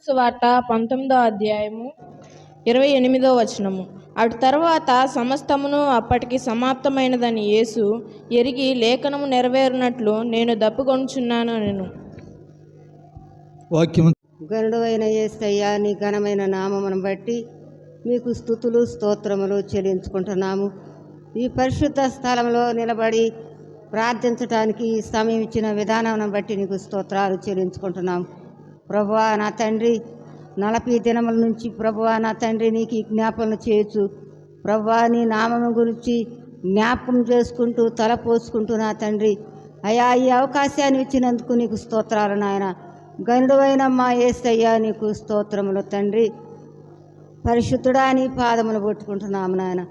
సువార్త 19వ అధ్యాయము 28వ వచనము. అటు తర్వాత సమస్తమును అప్పటికి సమాప్తమైనదని యేసు ఎరిగి లేఖనము నెరవేరునట్లు నేను దప్పుకొనుచున్నాను అనెను. వాక్యము. గరుడైన యేసయ్యా, నీ ఘనమైన నామమును బట్టి మీకు స్తుతులు స్తోత్రములు చెల్లించుకుంటున్నాము. ఈ పరిశుద్ధ స్థలంలో నిలబడి ప్రార్థించడానికి ఈ సమయం ఇచ్చిన విధానం బట్టి నీకు స్తోత్రాలు చెల్లించుకుంటున్నాము. ప్రభువా నా తండ్రి, 40 దినముల నుంచి ప్రభువా నా తండ్రి నీకు ఈ జ్ఞాపనలు చేయొచ్చు. ప్రభువా నీ నామము గురించి జ్ఞాపకం చేసుకుంటూ తలపోసుకుంటూ నా తండ్రి అయా ఈ అవకాశాన్ని ఇచ్చినందుకు నీకు స్తోత్రాలు నాయన. గనుడైన మా యేసయ్యా నీకు స్తోత్రములు తండ్రి. పరిశుద్ధుడా నీ పాదములు పట్టుకుంటున్నాము నాయన.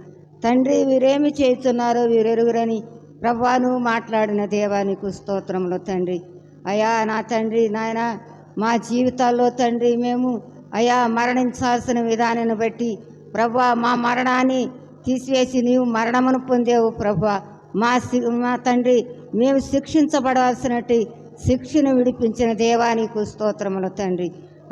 తండ్రి వీరేమి చేస్తున్నారో వీరెరుగురని ప్రభువా నువ్వు మాట్లాడిన దేవా నీకు స్తోత్రములు తండ్రి. అయా నా తండ్రి నాయన, మా జీవితాల్లో తండ్రి మేము అయా మరణించాల్సిన విధానాన్ని బట్టి ప్రభువా మా మరణాన్ని తీసివేసి నీవు మరణమును పొందేవు ప్రభువా. మా తండ్రి మేము శిక్షించబడాల్సినట్టు శిక్షను విడిపించిన దేవా నీకు స్తోత్రములు తండ్రి.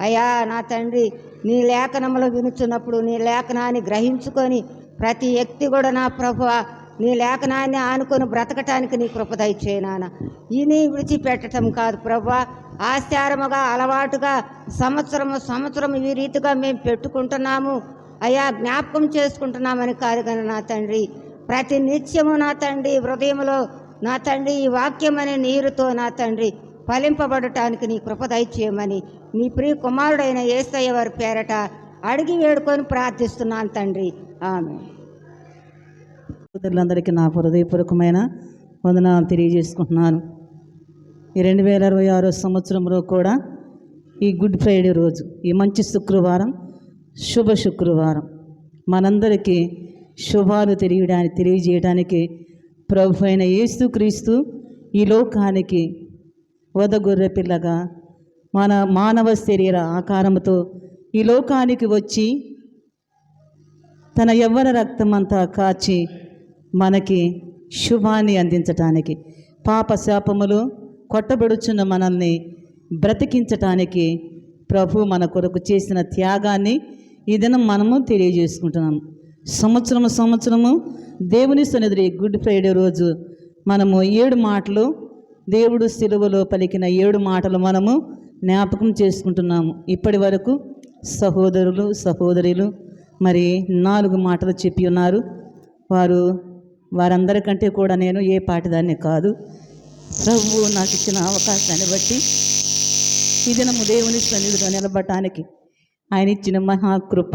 అయా నా తండ్రి నీ లేఖనములు వినుచున్నప్పుడు నీ లేఖనాన్ని గ్రహించుకొని ప్రతి వ్యక్తి కూడా నా ప్రభువా నీ లేఖనాన్ని ఆనుకొని బ్రతకటానికి నీ కృప దయచేయనాన. ఈని విడిచిపెట్టడం కాదు ప్రభువా, ఆచారముగా అలవాటుగా సంవత్సరం ఈ రీతిగా మేము పెట్టుకుంటున్నాము అయా, జ్ఞాపకం చేసుకుంటున్నామని కాదు కానీ నా తండ్రి ప్రతి నిత్యము నా తండ్రి హృదయంలో నా తండ్రి ఈ వాక్యమనే నీరుతో నా తండ్రి ఫలింపబడటానికి నీ కృప దయచేయమని నీ ప్రియ కుమారుడైన యేసయ్య వారి పేరట అడిగి వేడుకొని ప్రార్థిస్తున్నాను తండ్రి. ఆమేన్. అందరికీ నా హృదయపూర్వకమైన వందనాలు తెలియజేసుకుంటున్నాను. ఈ 2026 సంవత్సరంలో కూడా ఈ గుడ్ ఫ్రైడే రోజు, ఈ మంచి శుక్రవారం, శుభ శుక్రవారం మనందరికీ శుభాలు తెలియజేయడానికి ప్రభు అయిన యేసుక్రీస్తు ఈ లోకానికి వదగొర్రె పిల్లగా మన మానవ శరీర ఆకారంతో ఈ లోకానికి వచ్చి తన యవ్వన రక్తమంతా కాచి మనకి శుభాన్ని అందించటానికి, పాప శాపములు కొట్టబడుచున్న మనల్ని బ్రతికించటానికి ప్రభు మన కొరకు చేసిన త్యాగాన్ని ఈ దినం మనము తెలియజేసుకుంటున్నాము. సంవత్సరము దేవుని సన్నిధి గుడ్ ఫ్రైడే రోజు మనము 7 మాటలు, దేవుడు సిలువలో పలికిన 7 మాటలు మనము జ్ఞాపకం చేసుకుంటున్నాము. ఇప్పటి వరకు సహోదరులు సహోదరులు మరి 4 మాటలు చెప్పి ఉన్నారు. వారందరికంటే కూడా నేను ఏ పాటిదాన్ని కాదు. ప్రభువు నాకు ఇచ్చిన అవకాశాన్ని బట్టి ఈ దినము దేవుని సన్నిధిలో నిలబడటానికి ఆయన ఇచ్చిన మహాకృప.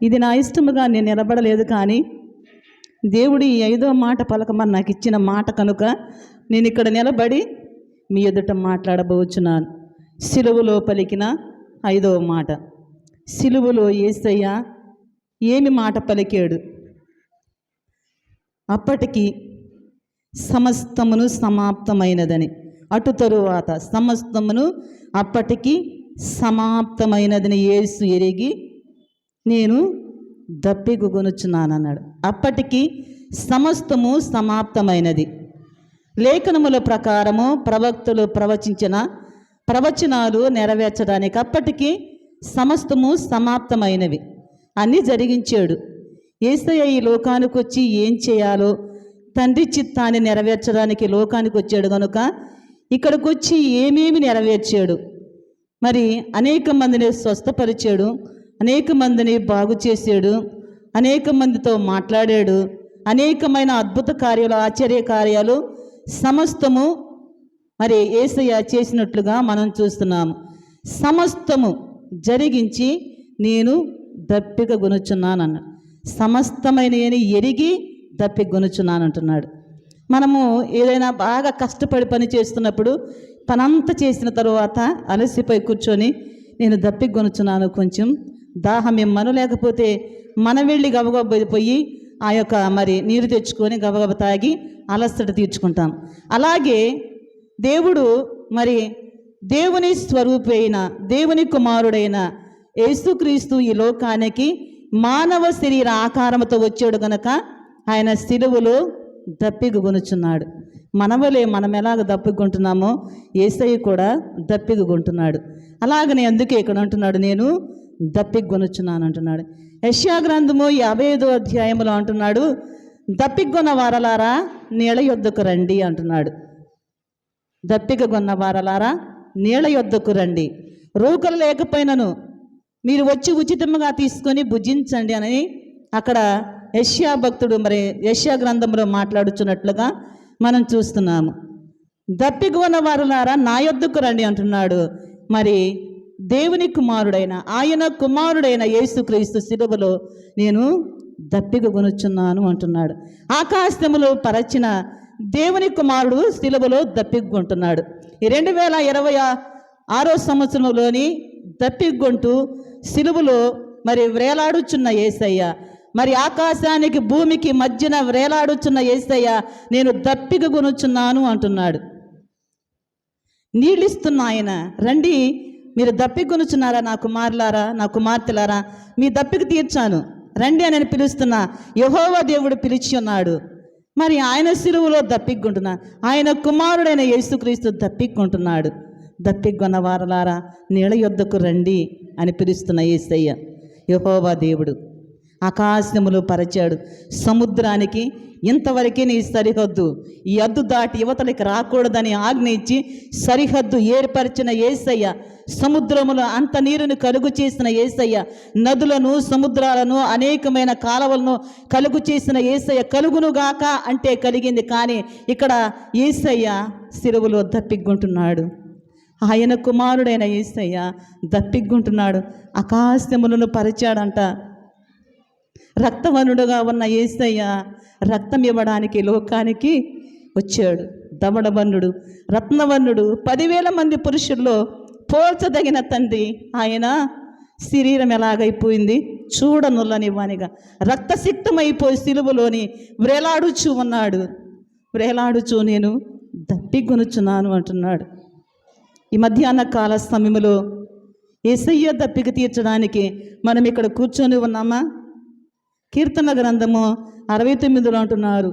ఇది నా ఇష్టముగా నేను నిలబడలేదు, కానీ దేవుడి 5వ మాట పలకమని నాకు ఇచ్చిన మాట కనుక నేను ఇక్కడ నిలబడి మీ ఎదుట మాట్లాడబోచున్నాను. సిలువలో పలికిన 5వ మాట. సిలువలో యేసయ్య ఏమి మాట పలికాడు? అప్పటికి సమస్తమును సమాప్తమైనదని. అటు తరువాత సమస్తమును అప్పటికి సమాప్తమైనదని యేసు ఎరిగి నేను దప్పికొనుచున్నానన్నాడు. అప్పటికి సమస్తము సమాప్తమైనది. లేఖనముల ప్రకారము ప్రవక్తలు ప్రవచించిన ప్రవచనాలు నెరవేర్చడానికి అప్పటికి సమస్తము సమాప్తమైనవి అన్నీ జరిగించాడు. యేసయ్య ఈ లోకానికి వచ్చి ఏం చేయాలో తండ్రి చిత్తాన్ని నెరవేర్చడానికి లోకానికి వచ్చాడు కనుక ఇక్కడికి వచ్చి ఏమేమి నెరవేర్చాడు? మరి అనేక మందిని స్వస్థపరిచాడు, అనేక మందిని బాగు చేశాడు, అనేక మందితో మాట్లాడాడు, అనేకమైన అద్భుత కార్యాలు, ఆశ్చర్య కార్యాలు సమస్తము మరి యేసయ్య చేసినట్లుగా మనం చూస్తున్నాము. సమస్తము జరిగించి నేను దప్పిక గొనుచున్నానన్న, సమస్తమైన ఎరిగి దప్పిక గొనుచున్నాను అంటున్నాడు. మనము ఏదైనా బాగా కష్టపడి పని చేస్తున్నప్పుడు పనంతా చేసిన తరువాత అలసిపోయి కూర్చొని నేను దప్పిక గొనుచున్నాను, కొంచెం దాహం ఇమ్మను, లేకపోతే మనం వెళ్ళి గబగబపోయి ఆ యొక్క మరి నీరు తెచ్చుకొని గబగబ తాగి అలసట తీర్చుకుంటాం. అలాగే దేవుడు మరి దేవుని స్వరూపైన దేవుని కుమారుడైన యేసుక్రీస్తు ఈ లోకానికి మానవ శరీర ఆకారంతో వచ్చాడు గనక ఆయన సిలువలో దప్పిక గొనుచున్నాడు. మనవలే మనం ఎలాగ దప్పికొంటున్నామో యేసయ్య కూడా దప్పికొంటున్నాడు. అలాగనే అందుకే ఇక్కడ అంటున్నాడు, నేను దప్పికొనుచున్నాను అంటున్నాడు. యెషయా గ్రంథము 55వ అధ్యాయంలో అంటున్నాడు, దప్పికొన్న వారలారా నీళ్ళ యొద్దకు రండి అంటున్నాడు. దప్పికొన్న వారలారా నీళ్ళ యొద్దకు రండి, రూకలు లేకపోయినను మీరు వచ్చి ఉచితంగా తీసుకొని భుజించండి అని అక్కడ యెషయా భక్తుడు మరి యెషయా గ్రంథంలో మాట్లాడుచున్నట్లుగా మనం చూస్తున్నాము. దప్పికొన్న వారలారా నా యొద్దకు రండి అంటున్నాడు. మరి దేవుని కుమారుడైన ఆయన కుమారుడైన యేసుక్రీస్తు శిలువలో నేను దప్పికొనుచున్నాను అంటున్నాడు. ఆకాశములో పరచిన దేవుని కుమారుడు శిలువలో దప్పికొంటున్నాడు. ఈ 2026 సంవత్సరంలోని దప్పికొంటూ శిలువలో మరి వేలాడుచున్న యేసయ్య, మరి ఆకాశానికి భూమికి మధ్యన వేలాడుచున్న యేసయ్య నేను దప్పికొనుచున్నాను అంటున్నాడు. నీళ్ళిస్తున్న ఆయన, రండి మీరు దప్పికొనుచున్నారా నా కుమారులారా నా కుమార్తెలారా, మీ దప్పిక తీర్చాను రండి అని పిలుస్తున్న యెహోవా దేవుడు పిలిచి ఉన్నాడు. మరి ఆయన శిలువలో దప్పికొంటున్నా, ఆయన కుమారుడైన యేసుక్రీస్తు దప్పికొంటున్నాడు. దప్పికొన్న వారలారా నీళ్ళ యొద్దకు రండి అని పిలుస్తున్న యేసయ్య యెహోవా దేవుడు ఆకాశములో పరచాడు. సముద్రానికి ఇంతవరకే నీ సరిహద్దు, ఈ హద్దు దాటి యువతలకి రాకూడదని ఆజ్ఞ ఇచ్చి సరిహద్దు ఏర్పరిచిన యేసయ్య, సముద్రములో అంత నీరుని కలుగు చేసిన యేసయ్య, నదులను సముద్రాలను అనేకమైన కాలవలను కలుగు చేసిన యేసయ్య, కలుగునుగాక అంటే కలిగింది. కానీ ఇక్కడ యేసయ్య శిలువలో దప్పికొంటున్నాడు. ఆయన కుమారుడైన యేసయ్య దప్పికొంటున్నాడు. ఆకాశములను పరిచాడంట. రక్తవర్ణుడుగా ఉన్న యేసయ్య రక్తం ఇవ్వడానికి లోకానికి వచ్చాడు. దవడవర్ణుడు, రత్నవర్ణుడు, 10,000 మంది పురుషుల్లో పోల్చదగిన తండ్రి ఆయన శరీరం ఎలాగైపోయింది చూడనుల్లనివ్వనిగా రక్తసిక్తమైపోయి సిలువలోని వ్రేలాడుచూ ఉన్నాడు. వ్రేలాడుచూ నేను దప్పికొనుచున్నాను అంటున్నాడు. ఈ మధ్యాహ్న కాల సమయంలో యేసయ్య దప్పిక తీర్చడానికి మనం ఇక్కడ కూర్చొని ఉన్నామా? కీర్తన గ్రంథము 69లో అంటున్నారు,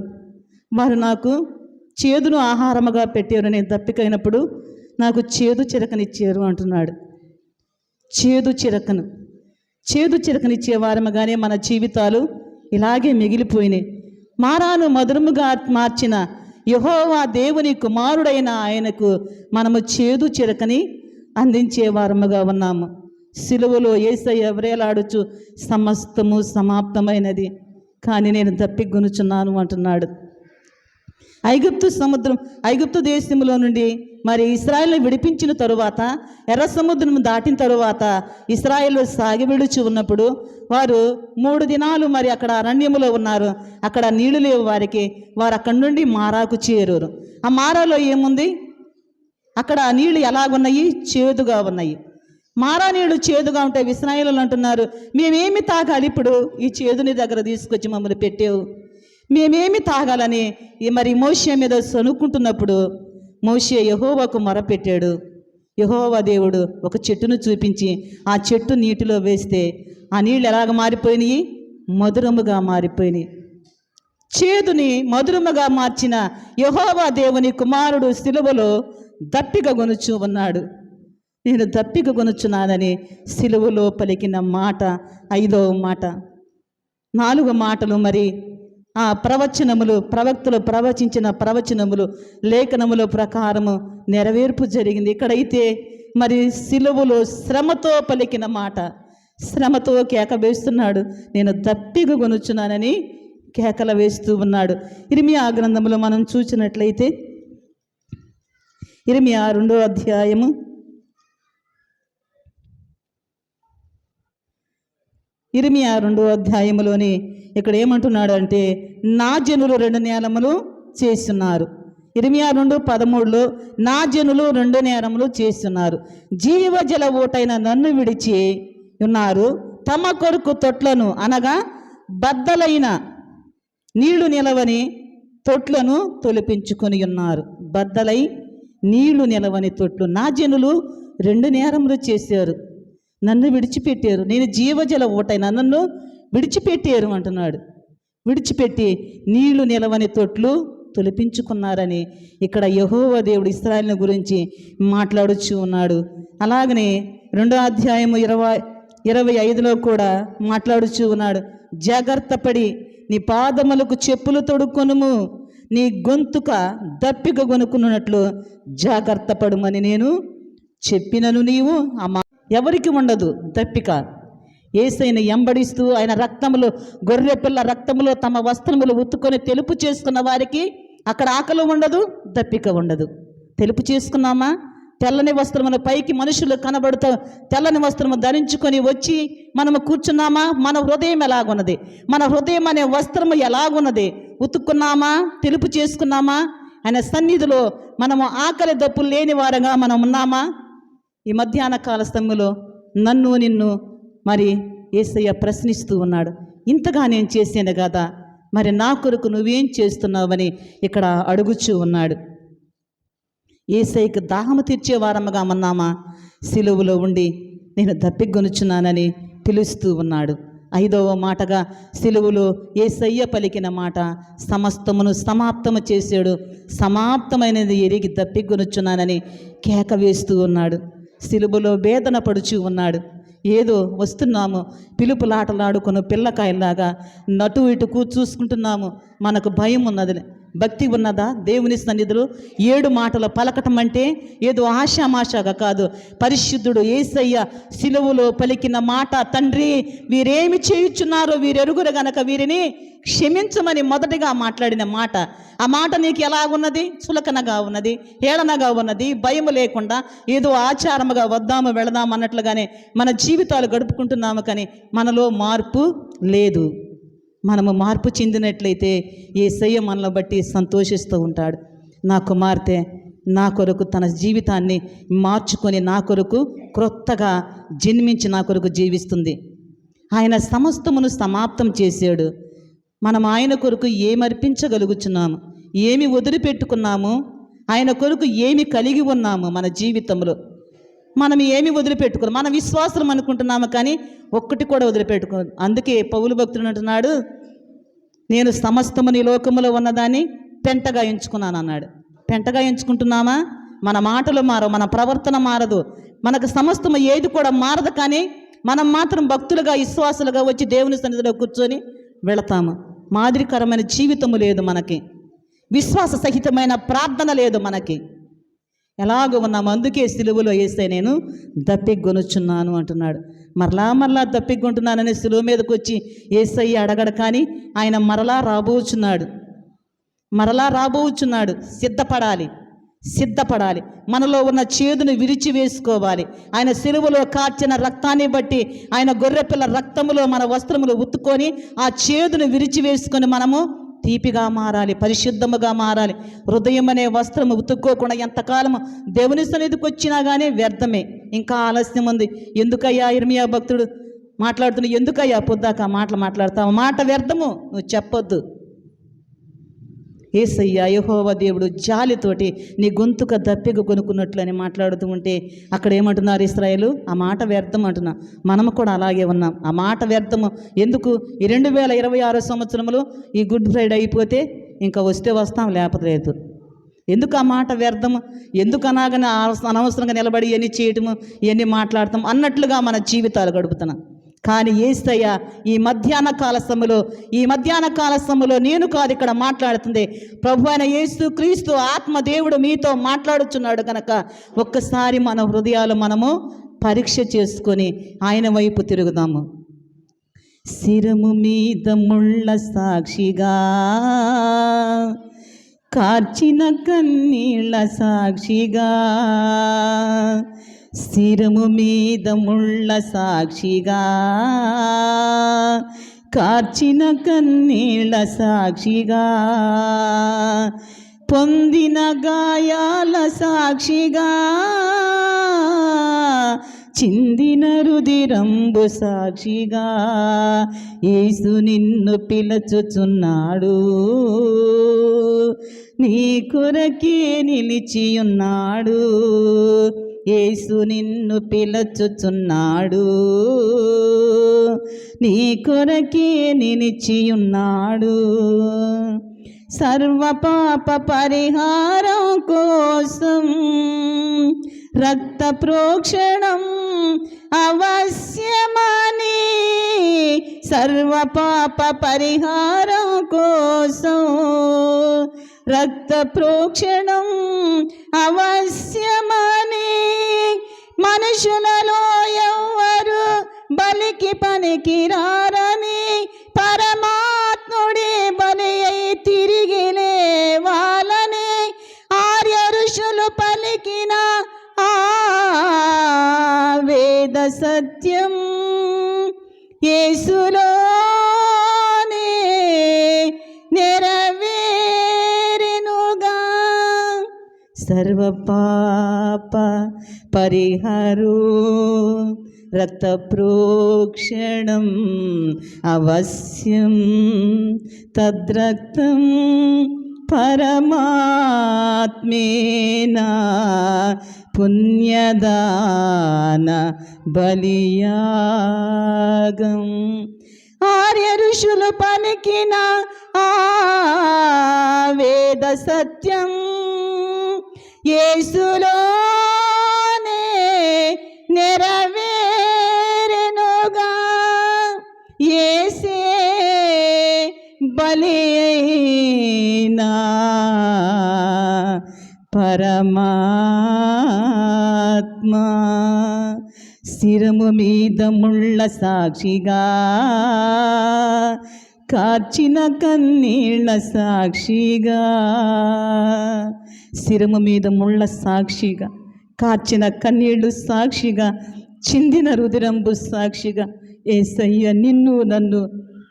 వారు నాకు చేదును ఆహారముగా పెట్టారు, నేను దప్పికైనప్పుడు నాకు చేదు చిరకనిచ్చారు అంటున్నాడు. చేదు చిరకనిచ్చే వారముగానే మన జీవితాలు ఇలాగే మిగిలిపోయినాయి. మారాను మధురముగా మార్చిన యెహోవా దేవుని కుమారుడైన ఆయనకు మనము చేదు చిరకని అందించే వారముగా ఉన్నాము. సిలువలో యేసయ్య వ్రేలాడుచు సమస్తము సమాప్తమైనది, కానీ నేను దప్పికొనుచున్నాను అంటున్నాడు. ఐగుప్తు దేశంలో నుండి మరి ఇశ్రాయేలును విడిపించిన తరువాత, ఎర్ర సముద్రం దాటిన తరువాత ఇశ్రాయేలు సాగి విడుచు ఉన్నప్పుడు వారు 3 దినాలు మరి అక్కడ అరణ్యములో ఉన్నారు. అక్కడ నీళ్లు లేవు వారికి. వారు అక్కడి నుండి మారాకు చేరారు. ఆ మారాలో ఏముంది? అక్కడ నీళ్లు ఎలాగున్నాయి? చేదుగా ఉన్నాయి. మారా నీళ్ళు చేదుగా ఉంటే ఇశ్రాయేలు అంటున్నారు, మేమేమి తాగాలి ఇప్పుడు? ఈ చేదుని దగ్గర తీసుకొచ్చి మమ్మల్ని పెట్టావు, మేమేమి తాగాలని మరి మోషే మీద సనుక్కుంటున్నప్పుడు మోషే యెహోవాకు మొరపెట్టాడు. యెహోవా దేవుడు ఒక చెట్టును చూపించి ఆ చెట్టు నీటిలో వేస్తే ఆ నీళ్ళు ఎలాగ మారిపోయినాయి? మధురముగా మారిపోయినాయి. చేదుని మధురముగా మార్చిన యెహోవా దేవుని కుమారుడు సిలువలో దప్పికొనుచు ఉన్నాడు. నేను దప్పికొనుచున్నానని సిలువలో పలికిన మాట 5వ మాట. 4 మాటలు మరి ఆ ప్రవచనములు, ప్రవక్తలు ప్రవచించిన ప్రవచనములు, లేఖనముల ప్రకారము నెరవేర్పు జరిగింది. ఇక్కడైతే మరి సిలువలో శ్రమతో పలికిన మాట, శ్రమతో కేక వేస్తున్నాడు, నేను దప్పికొనుచున్నానని కేకలు వేస్తూ ఉన్నాడు. ఇర్మియా గ్రంథంలో మనం చూసినట్లయితే ఇర్మియా 2వ అధ్యాయము 2వ అధ్యాయములోని ఇక్కడ ఏమంటున్నాడు అంటే, నా జనులు 2 నేరములు చేస్తున్నారు. ఇర్మియా 2:13లో నా జనులు 2 నేరములు చేస్తున్నారు, జీవజల ఊటైన నన్ను విడిచి ఉన్నారు, తమ కొరకు తొట్లను అనగా బద్దలైన నీళ్లు నిలవని తొట్లను తొలిపించుకొని ఉన్నారు. బద్దలై నీళ్లు నిలవని తొట్లు. నా జనులు 2 నేరములు చేశారు, నన్ను విడిచిపెట్టారు. నేను జీవజల ఊటైన నన్ను విడిచిపెట్టారు అంటున్నాడు. విడిచిపెట్టి నీళ్లు నిలవని తొట్లు తొలిపించుకున్నారని ఇక్కడ యెహోవా దేవుడు ఇశ్రాయేలును గురించి మాట్లాడుచూ ఉన్నాడు. అలాగనే 2వ అధ్యాయము 25లో కూడా మాట్లాడుచూ ఉన్నాడు. జాగ్రత్త పడి నీ పాదములకు చెప్పులు తొడుక్కొనుము, నీ గొంతుక దప్పిక కొనుక్కున్నట్లు జాగ్రత్త పడుమని నేను చెప్పినను నీవు ఎవరికి ఉండదు దప్పిక. యేసయ్యను ఎంబడిస్తూ ఆయన రక్తములో, గొర్రె పిల్ల రక్తములో తమ వస్త్రములు ఉత్తుకొని తెలుపు చేసుకున్న వారికి అక్కడ ఆకలి ఉండదు, దప్పిక ఉండదు. తెలుపు చేసుకున్నామా? తెల్లని వస్త్రముల పైకి మనుషులు కనబడుతూ తెల్లని వస్త్రము ధరించుకొని వచ్చి మనము కూర్చున్నామా? మన హృదయం ఎలాగున్నది? మన హృదయం అనే వస్త్రము ఎలాగున్నది? ఉతుక్కున్నామా? తెలుపు చేసుకున్నామా? ఆయన సన్నిధిలో మనము ఆకలి దప్పులు లేని వారంగా మనం ఉన్నామా? ఈ మధ్యాహ్న కాల సమయంలో నన్ను నిన్ను మరి యేసయ్య ప్రశ్నిస్తూ ఉన్నాడు. ఇంతగా నేను చేశాను కదా, మరి నా కొరకు నువ్వేం చేస్తున్నావని ఇక్కడ అడుగుచూ ఉన్నాడు. యేసయ్యకు దాహము తీర్చే వారముగా ఉన్నామా? సిలువలో ఉండి నేను దప్పిగొనుచున్నానని పిలుస్తూ ఉన్నాడు. 5వ మాటగా సిలువలో యేసయ్య పలికిన మాట, సమస్తమును సమాప్తము చేశాడు, సమాప్తమైనది ఎరిగి దప్పిగొనుచున్నానని కేక వేస్తూ ఉన్నాడు. సిలువలో వేదన పడుచూ ఉన్నాడు. ఏదో వస్తున్నాము పిలుపులాటలాడుకుని పిల్లకాయలాగా నటు ఇటు చూసుకుంటున్నాము. మనకు భయం ఉన్నది, భక్తి ఉన్నదా? దేవుని సన్నిధిలో 7 మాటలు పలకటం అంటే ఏదో ఆశామాషాగా కాదు. పరిశుద్ధుడు యేసయ్య సిలువలో పలికిన మాట, తండ్రి వీరేమి చేయుచున్నారో వీరెరుగురు గనక వీరిని క్షమించమని మొదటిగా మాట్లాడిన మాట. ఆ మాట నీకు ఎలాగున్నది? చులకనగా ఉన్నది, హేళనగా ఉన్నది, భయము లేకుండా ఏదో ఆచారముగా వద్దాము వెళదాము అన్నట్లుగానే మన జీవితాలు గడుపుకుంటున్నాము. కానీ మనలో మార్పు లేదు. మనము మార్పు చెందినట్లయితే యేసయ్య మనలో బట్టి సంతోషిస్తూ ఉంటాడు. నా కుమార్తె నా కొరకు తన జీవితాన్ని మార్చుకొని నా కొరకు క్రొత్తగా జన్మించి నా కొరకు జీవిస్తుంది. ఆయన సమస్తమును సమాప్తం చేశాడు. మనం ఆయన కొరకు ఏమి అర్పించగలుగుచున్నాము? ఏమి వదిలిపెట్టుకున్నాము? ఆయన కొరకు ఏమి కలిగి ఉన్నాము? మన జీవితంలో మనం ఏమి వదిలిపెట్టుకున్నాం? మన విశ్వాసం అనుకుంటున్నాము, కానీ ఒక్కటి కూడా వదిలిపెట్టుకో. అందుకే పౌలు భక్తుడు అంటున్నాడు, నేను సమస్తము నీ లోకములో ఉన్నదాన్ని పెంటగా ఎంచుకున్నాను అన్నాడు. పెంటగా ఎంచుకుంటున్నామా? మన మాటలు మారవు, మన ప్రవర్తన మారదు, మనకు సమస్తము ఏది కూడా మారదు. కానీ మనం మాత్రం భక్తులుగా విశ్వాసులుగా వచ్చి దేవుని సన్నిధిలో కూర్చొని వెళతాము. మాదిరికరమైన జీవితము లేదు మనకి, విశ్వాస సహితమైన ప్రార్థన లేదు మనకి. ఎలాగో ఉన్నాము. అందుకే సిలువలో యేసయ్య నేను దప్పిగొనుచున్నాను అంటున్నాడు. మరలా దప్పిగొంటున్నానని సిలువ మీదకి వచ్చి యేసయ్య అడగడు, కానీ ఆయన మరలా రాబోచున్నాడు. సిద్ధపడాలి. మనలో ఉన్న చేదును విరిచివేసుకోవాలి. ఆయన సిలువలో కార్చిన రక్తాన్ని బట్టి, ఆయన గొర్రెపిల్ల రక్తములో మన వస్త్రములు ఉత్తుకొని ఆ చేదును విరిచివేసుకొని మనము తీపిగా మారాలి, పరిశుద్ధముగా మారాలి. హృదయం అనే వస్త్రము ఉతుక్కోకుండా ఎంతకాలము దేవుని సన్నిధికి వచ్చినా కానీ వ్యర్థమే, ఇంకా ఆలస్యం ఉంది. ఎందుకయ్యా ఇర్మియా భక్తుడు మాట్లాడుతున్నా, ఎందుకయ్యా పొద్దాక మాటలు మాట్లాడతావు? మాట వ్యర్థము, నువ్వు చెప్పొద్దు. యేసయ్య యెహోవా దేవుడు జాలితోటి నీ గొంతుక దప్పిక కొనుక్కున్నట్లు అని మాట్లాడుతూ ఉంటే అక్కడ ఏమంటున్నారు ఇశ్రాయేలు? ఆ మాట వ్యర్థం అంటున్నా. మనము కూడా అలాగే ఉన్నాం. ఆ మాట వ్యర్థము. ఎందుకు? ఈ 2026 సంవత్సరంలో ఈ గుడ్ ఫ్రైడే అయిపోతే ఇంకా వస్తే వస్తాం, లేకపోతే లేదు. ఎందుకు ఆ మాట వ్యర్థము? ఎందుకు అనగానే అనవసరంగా నిలబడి ఇవన్నీ చేయటము, ఇవన్నీ మాట్లాడతాం అన్నట్లుగా మన జీవితాలు గడుపుతున్నాం. కానీ యేసయ్య ఈ మధ్యాహ్న కాల సమయంలో నేను కాదు ఇక్కడ మాట్లాడుతుంది, ప్రభు అయిన యేసు క్రీస్తు ఆత్మదేవుడు మీతో మాట్లాడుచున్నాడు కనుక ఒక్కసారి మన హృదయాలు మనము పరీక్ష చేసుకొని ఆయన వైపు తిరుగుదాము. శిరము మీద ముళ్ళ సాక్షిగా, కార్చిన కన్నీళ్ళ సాక్షిగా, శిరము మీద ముళ్ళ సాక్షిగా, కార్చిన కన్నీళ్ళ సాక్షిగా, పొందిన గాయాల సాక్షిగా, చిందిన రుధిరంబు సాక్షిగా యేసు నిన్ను పిలుచుచున్నాడు, నీ కొరకే నిలిచియున్నాడు. యేసు నిన్ను పిలుచుచున్నాడు, నీ కొరకే నిలిచియున్నాడు. సర్వ పాప పరిహారం కోసం రక్త ప్రోక్షణం అవశ్యమని, సర్వ పాప పరిహారం కోసం రక్త ప్రోక్షణం అవశ్యమని, మనుషులలో ఎవ్వరు బలికి పనికిరారని పరమాత్ముడి బలి అయి తిరిగి లేవాలని ఆర్య ఋషులు పలికిన ఆ వేద సత్యం యేసులోనే నెరవేరెనుగా. సర్వ పాప పరిహారు రక్త ప్రోక్షణం అవశ్యం, తద్రక్తం పరమాత్మేనా పుణ్యదాన బలియాగం. ఆర్య ఋషులు పలికిన ఆ వేద సత్యం యేసులోనే నెరవేరెనుగా. యేసే బలి అయినా పరమాత్మ, శిరము మీద ముళ్ళ సాక్షిగా కార్చిన కన్నీళ్ళ సాక్షిగా, శిరము మీద ముళ్ళ సాక్షిగా కార్చిన కన్నీళ్ళు సాక్షిగా, చిందిన రుదిరంబు సాక్షిగా యేసయ్య నిన్ను నన్ను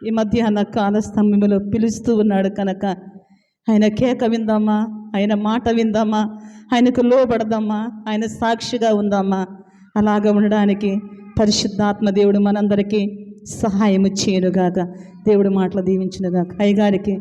ఈ మధ్యాహ్న కాల స్తంభంలో పిలుస్తూ ఉన్నాడు కనుక ఆయన కేక విందామా, ఆయన మాట విందామా, ఆయనకు లోబడదామా, ఆయన సాక్షిగా ఉందామా. అలాగ ఉండడానికి పరిశుద్ధాత్మ దేవుడు మనందరికీ సహాయము చేయనుగాక. దేవుడు మాటలు దీవించునుగాక. అయ్యగారికి